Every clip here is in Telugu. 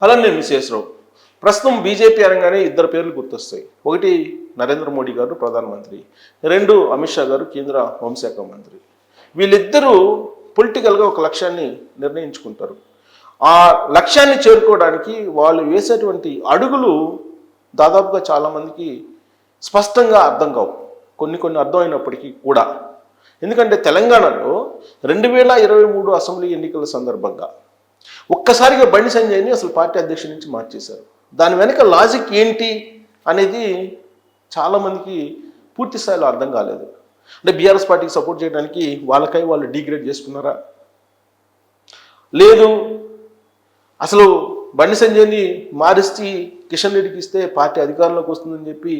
అలానే విశేషరావు ప్రస్తుతం బీజేపీ అనగానే ఇద్దరు పేర్లు గుర్తొస్తాయి. ఒకటి నరేంద్ర మోడీ గారు ప్రధానమంత్రి, రెండు అమిత్ షా గారు కేంద్ర హోంశాఖ మంత్రి. వీళ్ళిద్దరూ పొలిటికల్గా ఒక లక్ష్యాన్ని నిర్ణయించుకుంటారు. ఆ లక్ష్యాన్ని చేరుకోవడానికి వాళ్ళు వేసేటువంటి అడుగులు దాదాపుగా చాలామందికి స్పష్టంగా అర్థం కావు, కొన్ని అర్థమైనప్పటికీ కూడా. ఎందుకంటే తెలంగాణలో 2023 అసెంబ్లీ ఎన్నికల సందర్భంగా ఒక్కసారిగా బండి సంజయ్ని అసలు పార్టీ అధ్యక్షుడి నుంచి మార్చేశారు. దాని వెనక లాజిక్ ఏంటి అనేది చాలామందికి పూర్తి స్థాయిలో అర్థం కాలేదు. అంటే బీఆర్ఎస్ పార్టీకి సపోర్ట్ చేయడానికి వాళ్ళకై వాళ్ళు డిగ్రేడ్ చేసుకున్నారా, లేదు అసలు బండి సంజయ్ని మారిస్తే కిషన్ రెడ్డికి ఇస్తే పార్టీ అధికారంలోకి వస్తుందని చెప్పి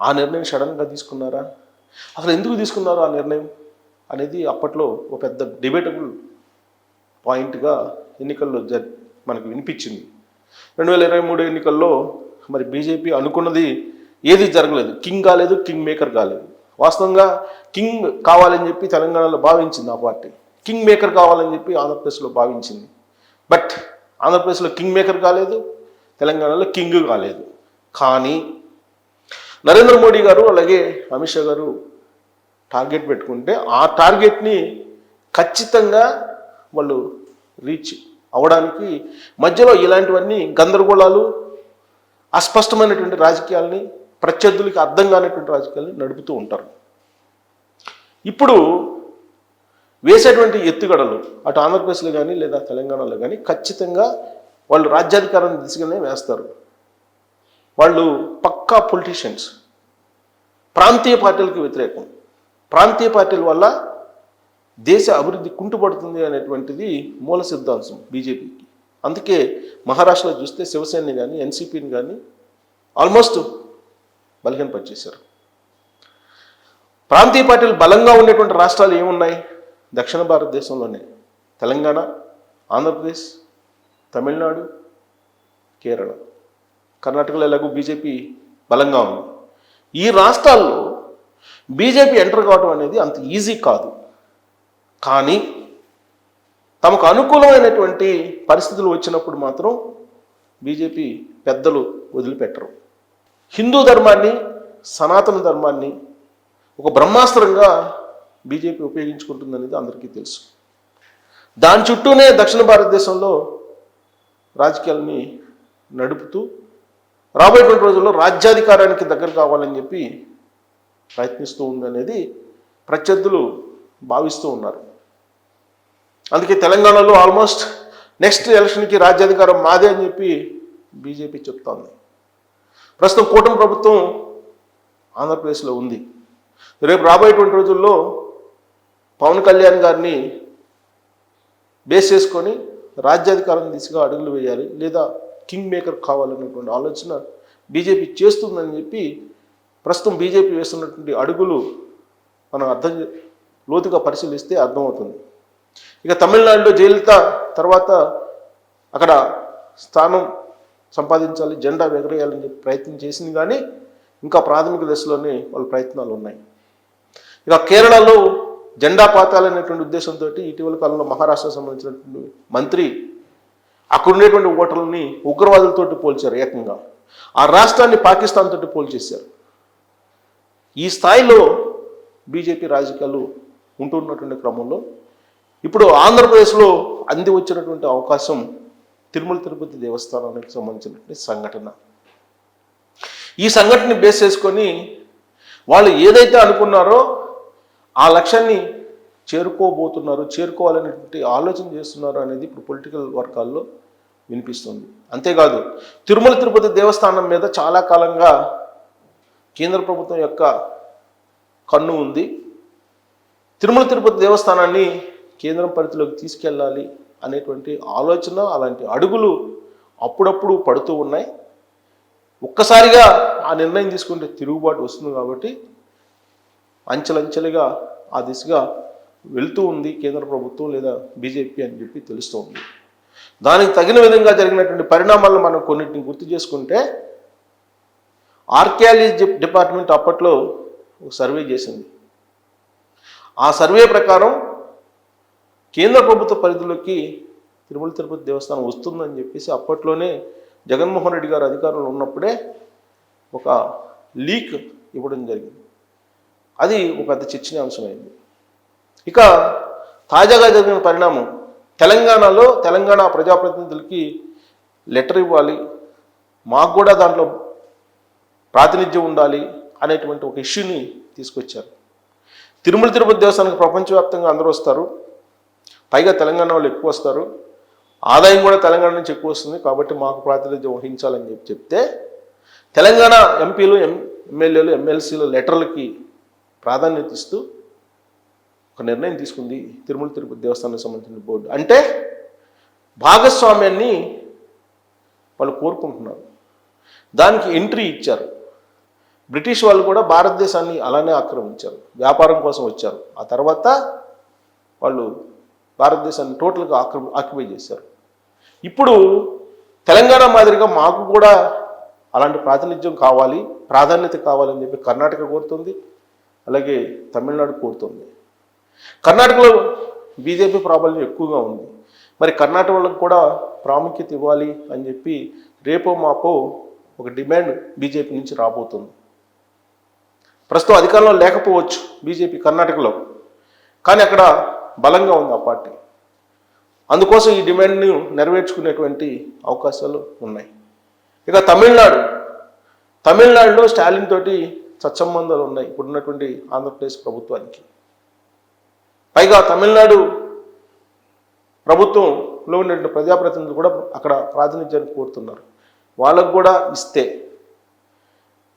ఆ నిర్ణయం సడన్గా తీసుకున్నారా, అసలు ఎందుకు తీసుకున్నారు ఆ నిర్ణయం అనేది అప్పట్లో ఒక పెద్ద డిబేటబుల్ పాయింట్గా ఎన్నికల్లో మనకు వినిపించింది. 2023 ఎన్నికల్లో మరి బీజేపీ అనుకున్నది ఏది జరగలేదు. కింగ్ కాలేదు, కింగ్ మేకర్ కాలేదు. వాస్తవంగా కింగ్ కావాలని చెప్పి తెలంగాణలో భావించింది ఆ పార్టీ, కింగ్ మేకర్ కావాలని చెప్పి ఆంధ్రప్రదేశ్లో భావించింది. బట్ ఆంధ్రప్రదేశ్లో కింగ్ మేకర్ కాలేదు, తెలంగాణలో కింగ్ కాలేదు. కానీ నరేంద్ర మోడీ గారు అలాగే అమిత్ షా గారు టార్గెట్ పెట్టుకుంటే ఆ టార్గెట్ని ఖచ్చితంగా వాళ్ళు రీచ్ అవడానికి మధ్యలో ఇలాంటివన్నీ గందరగోళాలు, అస్పష్టమైనటువంటి రాజకీయాలని, ప్రత్యర్థులకి అర్థం కానటువంటి రాజకీయాలని నడుపుతూ ఉంటారు. ఇప్పుడు వేసేటువంటి ఎత్తుగడలు అటు ఆంధ్రప్రదేశ్లో కానీ లేదా తెలంగాణలో కానీ ఖచ్చితంగా వాళ్ళు రాజ్యాధికారాన్ని దిశగానే వేస్తారు. వాళ్ళు పక్కా పొలిటీషియన్స్. ప్రాంతీయ పార్టీలకు వ్యతిరేకం. ప్రాంతీయ పార్టీల వల్ల దేశ అభివృద్ధి కుంటుపడుతుంది అనేటువంటిది మూల సిద్ధాంతం బీజేపీకి. అందుకే మహారాష్ట్రలో చూస్తే శివసేనని కానీ ఎన్సీపీని కానీ ఆల్మోస్ట్ బలహీనపరిచేశారు. ప్రాంతీయ పార్టీలు బలంగా ఉండేటువంటి రాష్ట్రాలు ఏమున్నాయి దక్షిణ భారతదేశంలోనే? తెలంగాణ, ఆంధ్రప్రదేశ్, తమిళనాడు, కేరళ. కర్ణాటకలో ఎలాగో బీజేపీ బలంగా ఉంది. ఈ రాష్ట్రాల్లో బీజేపీ ఎంటర్ కావడం అనేది అంత ఈజీ కాదు. కానీ తమకు అనుకూలమైనటువంటి పరిస్థితులు వచ్చినప్పుడు మాత్రం బీజేపీ పెద్దలు వదిలిపెట్టరు. హిందూ ధర్మాన్ని, సనాతన ధర్మాన్ని ఒక బ్రహ్మాస్త్రంగా బీజేపీ ఉపయోగించుకుంటుందనేది అందరికీ తెలుసు. దాని చుట్టూనే దక్షిణ భారతదేశంలో రాజకీయాలని నడుపుతూ రాబోయేటువంటి రోజుల్లో రాజ్యాధికారానికి దగ్గర కావాలని చెప్పి ప్రయత్నిస్తూ ఉందనేది ప్రత్యర్థులు భావిస్తూ ఉన్నారు. అందుకే తెలంగాణలో ఆల్మోస్ట్ నెక్స్ట్ ఎలక్షన్కి రాజ్యాధికారం మాదే అని చెప్పి బీజేపీ చెప్తోంది. ప్రస్తుతం కూటమి ప్రభుత్వం ఆంధ్రప్రదేశ్లో ఉంది. రేపు రాబోయేటువంటి రోజుల్లో పవన్ కళ్యాణ్ గారిని బేస్ చేసుకొని రాజ్యాధికారం దిశగా అడుగులు వేయాలి, లేదా కింగ్ మేకర్ కావాలనేటువంటి ఆలోచన బీజేపీ చేస్తుందని చెప్పి ప్రస్తుతం బీజేపీ వేస్తున్నటువంటి అడుగులు మనం లోతుగా పరిశీలిస్తే అర్థమవుతుంది. ఇక తమిళనాడులో జయలలిత తర్వాత అక్కడ స్థానం సంపాదించాలి, జెండా ఎగరేయాలని చెప్పి ప్రయత్నం చేసింది, కానీ ఇంకా ప్రాథమిక దశలోనే వాళ్ళ ప్రయత్నాలు ఉన్నాయి. ఇక కేరళలో జెండా పాతాలనేటువంటి ఉద్దేశంతో ఇటీవల కాలంలో మహారాష్ట్రకు సంబంధించినటువంటి మంత్రి అక్కడ ఉండేటువంటి ఓటర్లని ఉగ్రవాదులతోటి పోల్చారు. ఏకంగా ఆ రాష్ట్రాన్ని పాకిస్తాన్ తోటి పోల్చేశారు. ఈ స్థాయిలో బీజేపీ రాజకీయాలు ఉంటున్నటువంటి క్రమంలో ఇప్పుడు ఆంధ్రప్రదేశ్లో అంది వచ్చినటువంటి అవకాశం తిరుమల తిరుపతి దేవస్థానానికి సంబంధించినటువంటి సంఘటన. ఈ సంఘటనని బేస్ చేసుకొని వాళ్ళు ఏదైతే అనుకున్నారో ఆ లక్ష్యాన్ని చేరుకోవాలనేటువంటి ఆలోచన చేస్తున్నారు అనేది ఇప్పుడు పొలిటికల్ వర్గాల్లో వినిపిస్తుంది. అంతేకాదు తిరుమల తిరుపతి దేవస్థానం మీద చాలా కాలంగా కేంద్ర ప్రభుత్వం యొక్క కన్ను ఉంది. తిరుమల తిరుపతి దేవస్థానాన్ని కేంద్రం పరిధిలోకి తీసుకెళ్ళాలి అనేటువంటి ఆలోచన, అలాంటి అడుగులు అప్పుడప్పుడు పడుతూ ఉన్నాయి. ఒక్కసారిగా ఆ నిర్ణయం తీసుకుంటే తిరుగుబాటు వస్తుంది కాబట్టి అంచెలంచెలుగా ఆ దిశగా వెళ్తూ ఉంది కేంద్ర ప్రభుత్వం లేదా బీజేపీ అని చెప్పి తెలుస్తోంది. దానికి తగిన విధంగా జరిగినటువంటి పరిణామాలను మనం కొన్నిటిని గుర్తు చేసుకుంటే, ఆర్కియాలజీ డిపార్ట్మెంట్ అప్పట్లో ఒక సర్వే చేసింది. ఆ సర్వే ప్రకారం కేంద్ర ప్రభుత్వ పరిధిలోకి తిరుమల తిరుపతి దేవస్థానం వస్తుందని చెప్పేసి అప్పట్లోనే జగన్మోహన్ రెడ్డి గారు అధికారంలో ఉన్నప్పుడే ఒక లీక్ ఇవ్వడం జరిగింది. అది ఒక పెద్ద చర్చనీయాంశమైంది. ఇక తాజాగా జరిగిన పరిణామం, తెలంగాణలో తెలంగాణ ప్రజాప్రతినిధులకి లెటర్ ఇవ్వాలి, మాకు కూడా దాంట్లో ప్రాతినిధ్యం ఉండాలి అనేటువంటి ఒక ఇష్యూని తీసుకొచ్చారు. తిరుమల తిరుపతి దేవస్థానానికి ప్రపంచవ్యాప్తంగా అందరూ వస్తారు, పైగా తెలంగాణ వాళ్ళు ఎక్కువ వస్తారు, ఆదాయం కూడా తెలంగాణ నుంచి ఎక్కువ వస్తుంది, కాబట్టి మాకు ప్రాతినిధ్యం వహించాలని చెప్తే తెలంగాణ ఎంపీలు, ఎమ్మెల్యేలు, ఎమ్మెల్సీలు లెటర్లకి ప్రాధాన్యత ఇస్తూ ఒక నిర్ణయం తీసుకుంది తిరుమల తిరుపతి దేవస్థానానికి సంబంధించిన బోర్డు. అంటే భాగస్వామ్యాన్ని వాళ్ళు కోరుకుంటున్నారు, దానికి ఎంట్రీ ఇచ్చారు. బ్రిటిష్ వాళ్ళు కూడా భారతదేశాన్ని అలానే ఆక్రమించారు, వ్యాపారం కోసం వచ్చారు. ఆ తర్వాత వాళ్ళు భారతదేశాన్ని టోటల్గా ఆక్యుపై చేశారు. ఇప్పుడు తెలంగాణ మాదిరిగా మాకు కూడా అలాంటి ప్రాతినిధ్యం కావాలి, ప్రాధాన్యత కావాలని చెప్పి కర్ణాటక కోరుతుంది, అలాగే తమిళనాడు కోరుతుంది. కర్ణాటకలో బీజేపీ ప్రాబల్యం ఎక్కువగా ఉంది. మరి కర్ణాటక వాళ్ళకు కూడా ప్రాముఖ్యత ఇవ్వాలి అని చెప్పి రేపో మాపో ఒక డిమాండ్ బీజేపీ నుంచి రాబోతుంది. ప్రస్తుతం అధికారంలో లేకపోవచ్చు బీజేపీ కర్ణాటకలో, కానీ అక్కడ బలంగా ఉంది ఆ పార్టీ. అందుకోసం ఈ డిమాండ్ని నెరవేర్చుకునేటువంటి అవకాశాలు ఉన్నాయి. ఇక తమిళనాడులో స్టాలిన్ తోటి సత్సంబంధాలు ఉన్నాయి ఇప్పుడున్నటువంటి ఆంధ్రప్రదేశ్ ప్రభుత్వానికి. పైగా తమిళనాడు ప్రభుత్వంలో ఉన్నటువంటి ప్రజాప్రతినిధులు కూడా అక్కడ ప్రాతినిధ్యాన్ని కోరుతున్నారు. వాళ్ళకు కూడా ఇస్తే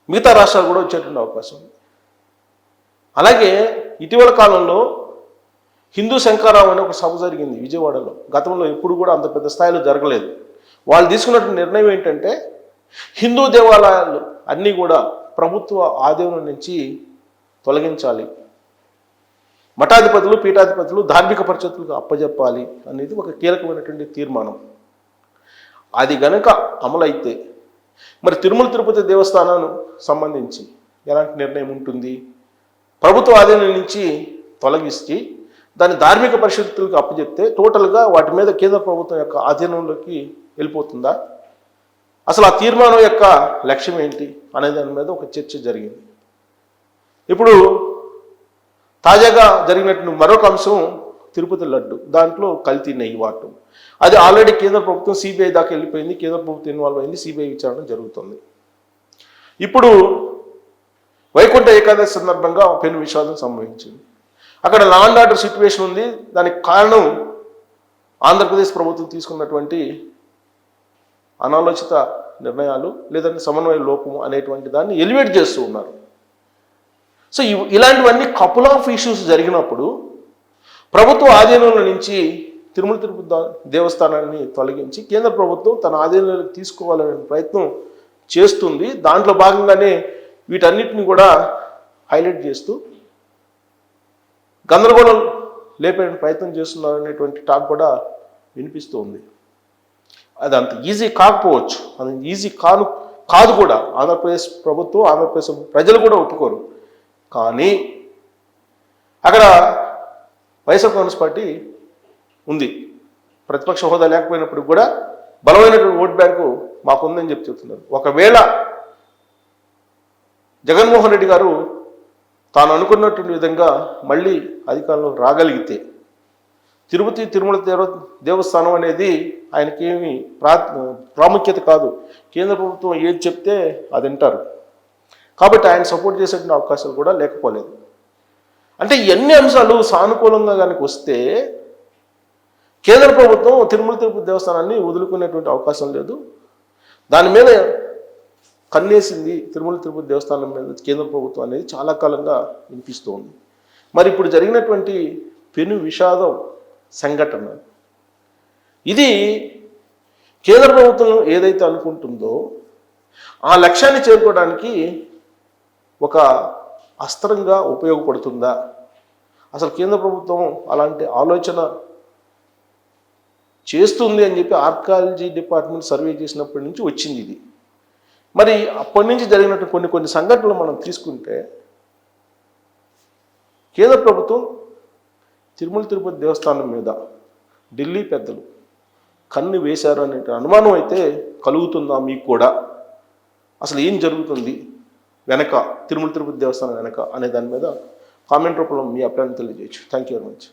మిగతా రాష్ట్రాలు కూడా వచ్చేటువంటి అవకాశం ఉంది. అలాగే ఇటీవల కాలంలో హిందూ శంకరావు అనే ఒక సభ జరిగింది విజయవాడలో. గతంలో ఎప్పుడు కూడా అంత పెద్ద స్థాయిలో జరగలేదు. వాళ్ళు తీసుకున్నటువంటి నిర్ణయం ఏంటంటే హిందూ దేవాలయాలు అన్నీ కూడా ప్రభుత్వ ఆధీనం నుంచి తొలగించాలి, మఠాధిపతులు, పీఠాధిపతులు ధార్మిక పరిషత్తులకు అప్పజెప్పాలి అనేది ఒక కీలకమైనటువంటి తీర్మానం. అది గనక అమలైతే మరి తిరుమల తిరుపతి దేవస్థానానికి సంబంధించి ఎలాంటి నిర్ణయం ఉంటుంది? ప్రభుత్వ ఆధీనం నుంచి తొలగించి దాన్ని ధార్మిక పరిషత్తులకు అప్పచెప్తే టోటల్గా వాటి మీద కేంద్ర ప్రభుత్వం యొక్క ఆధీనంలోకి వెళ్ళిపోతుందా? అసలు ఆ తీర్మానం యొక్క లక్ష్యం ఏంటి అనే దాని మీద ఒక చర్చ జరిగింది. ఇప్పుడు తాజాగా జరిగినట్టు మరొక అంశం తిరుపతి లడ్డు, దాంట్లో కల్తీ నెయ్యి వాడటం. అది ఆల్రెడీ కేంద్ర ప్రభుత్వం సిబిఐ దాకా వెళ్ళిపోయింది, కేంద్ర ప్రభుత్వం ఇన్వాల్వ్ అయింది, సిబిఐ విచారణ జరుగుతుంది. ఇప్పుడు వైకుంఠ ఏకాదశి సందర్భంగా పెను విషాదం సంభవించింది. అక్కడ లా అండ్ ఆర్డర్ సిచ్యువేషన్ ఉంది. దానికి కారణం ఆంధ్రప్రదేశ్ ప్రభుత్వం తీసుకున్నటువంటి అనాలోచిత నిర్ణయాలు, లేదంటే సమన్వయ లోపం అనేటువంటి దాన్ని ఎలివేట్ చేస్తూ ఉన్నారు. సో ఇలాంటివన్నీ కపుల్ ఆఫ్ ఇష్యూస్ జరిగినప్పుడు ప్రభుత్వ ఆధీనంలో నుంచి తిరుమల తిరుపతి దేవస్థానాన్ని తొలగించి కేంద్ర ప్రభుత్వం తన ఆధీనంలోకి తీసుకోవాలనే ప్రయత్నం చేస్తుంది. దాంట్లో భాగంగానే వీటన్నిటిని కూడా హైలైట్ చేస్తూ గందరగోళం లేపే ప్రయత్నం చేస్తున్నారు అనేటువంటి టాక్ కూడా వినిపిస్తూ ఉంది. అది అంత ఈజీ కాకపోవచ్చు, అది ఈజీ కాదు కూడా. ఆంధ్రప్రదేశ్ ప్రభుత్వం, ఆంధ్రప్రదేశ్ ప్రజలు కూడా ఒప్పుకోరు. కానీ అక్కడ వైఎస్ఆర్ కాంగ్రెస్ పార్టీ ఉంది. ప్రతిపక్ష హోదా లేకపోయినప్పుడు కూడా బలమైనటువంటి ఓట్ బ్యాంకు మాకుందని చెప్తున్నారు. ఒకవేళ జగన్మోహన్ రెడ్డి గారు తాను అనుకున్నటువంటి విధంగా మళ్ళీ అధికారంలో రాగలిగితే తిరుమల దేవస్థానం అనేది ఆయనకేమి ప్రాముఖ్యత కాదు. కేంద్ర ప్రభుత్వం ఏది చెప్తే అది వింటారు. కాబట్టి ఆయన సపోర్ట్ చేసేటువంటి అవకాశాలు కూడా లేకపోలేదు. అంటే ఇవన్నీ అంశాలు సానుకూలంగా కనుక వస్తే కేంద్ర ప్రభుత్వం తిరుమల తిరుపతి దేవస్థానాన్ని వదులుకునేటువంటి అవకాశం లేదు. దాని మీద కన్నేసింది తిరుమల తిరుపతి దేవస్థానం మీద కేంద్ర ప్రభుత్వం అనేది చాలా కాలంగా వినిపిస్తూ ఉంది. మరి ఇప్పుడు జరిగినటువంటి పెను విషాదం సంఘటన ఇది కేంద్ర ప్రభుత్వం ఏదైతే అనుకుంటుందో ఆ లక్ష్యాన్ని చేరుకోవడానికి ఒక అస్త్రంగా ఉపయోగపడుతుందా? అసలు కేంద్ర ప్రభుత్వం అలాంటి ఆలోచన చేస్తుంది అని చెప్పి ఆర్కాలజీ డిపార్ట్మెంట్ సర్వే చేసినప్పటి నుంచి వచ్చింది ఇది. మరి అప్పటి నుంచి జరిగినట్టు కొన్ని సంఘటనలు మనం తీసుకుంటే కేంద్ర ప్రభుత్వం తిరుమల తిరుపతి దేవస్థానం మీద ఢిల్లీ పెద్దలు కన్ను వేశారు అనే అనుమానం అయితే కలుగుతుందా మీకు కూడా? అసలు ఏం జరుగుతుంది వెనక, తిరుమల తిరుపతి దేవస్థానం వెనక అనే దాని మీద కామెంట్ రూపంలో మీ అభిప్రాయం తెలియజేయచ్చు. Thank you very much.